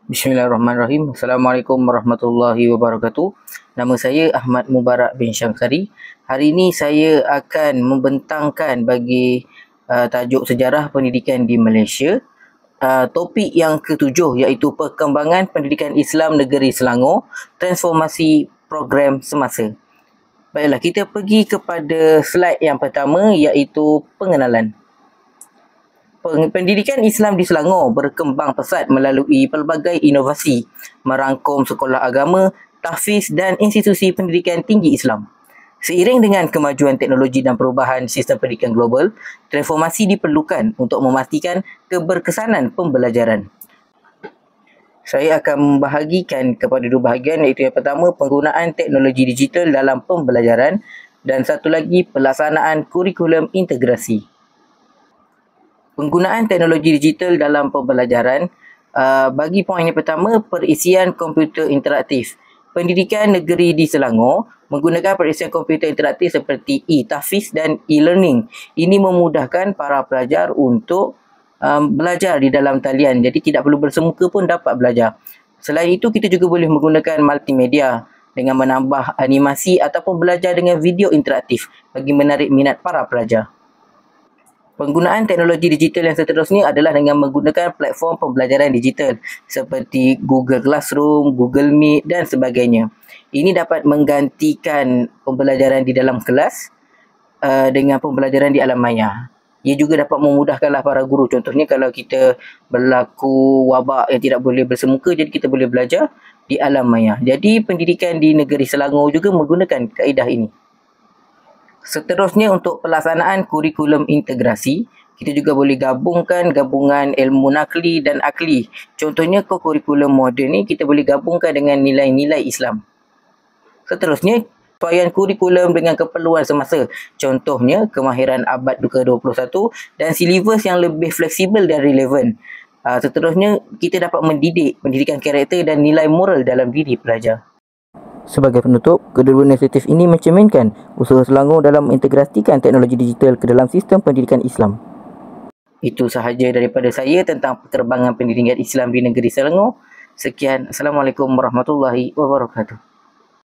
Bismillahirrahmanirrahim. Assalamualaikum warahmatullahi wabarakatuh. Nama saya Ahmad Mubarak bin Syamsari. Hari ini saya akan membentangkan bagi tajuk sejarah pendidikan di Malaysia. Topik yang ketujuh iaitu perkembangan pendidikan Islam negeri Selangor, transformasi program semasa. Baiklah, kita pergi kepada slide yang pertama iaitu pengenalan. Pendidikan Islam di Selangor berkembang pesat melalui pelbagai inovasi, merangkum sekolah agama, tahfiz dan institusi pendidikan tinggi Islam. Seiring dengan kemajuan teknologi dan perubahan sistem pendidikan global, transformasi diperlukan untuk memastikan keberkesanan pembelajaran. Saya akan membahagikan kepada dua bahagian, iaitu yang pertama penggunaan teknologi digital dalam pembelajaran dan satu lagi pelaksanaan kurikulum integrasi. Penggunaan teknologi digital dalam pembelajaran, bagi poin yang pertama, perisian komputer interaktif. Pendidikan negeri di Selangor menggunakan perisian komputer interaktif seperti e-tahfiz dan e-learning. Ini memudahkan para pelajar untuk belajar di dalam talian. Jadi tidak perlu bersemuka pun dapat belajar. Selain itu, kita juga boleh menggunakan multimedia dengan menambah animasi ataupun belajar dengan video interaktif bagi menarik minat para pelajar. Penggunaan teknologi digital yang seterusnya adalah dengan menggunakan platform pembelajaran digital seperti Google Classroom, Google Meet dan sebagainya. Ini dapat menggantikan pembelajaran di dalam kelas dengan pembelajaran di alam maya. Ia juga dapat memudahkanlah para guru. Contohnya kalau kita berlaku wabak yang tidak boleh bersemuka, jadi kita boleh belajar di alam maya. Jadi pendidikan di negeri Selangor juga menggunakan kaedah ini. Seterusnya untuk pelaksanaan kurikulum integrasi, kita juga boleh gabungkan gabungan ilmu nakli dan akli. Contohnya kurikulum moden ni kita boleh gabungkan dengan nilai-nilai Islam. Seterusnya, penyesuaian kurikulum dengan keperluan semasa. Contohnya kemahiran abad ke-21 dan silibus yang lebih fleksibel dan relevan. Seterusnya, kita dapat mendidik pendidikan karakter dan nilai moral dalam diri pelajar. Sebagai penutup, kedua inisiatif ini mencerminkan usaha Selangor dalam mengintegrasikan teknologi digital ke dalam sistem pendidikan Islam. Itu sahaja daripada saya tentang perkembangan pendidikan Islam di negeri Selangor. Sekian, Assalamualaikum warahmatullahi wabarakatuh.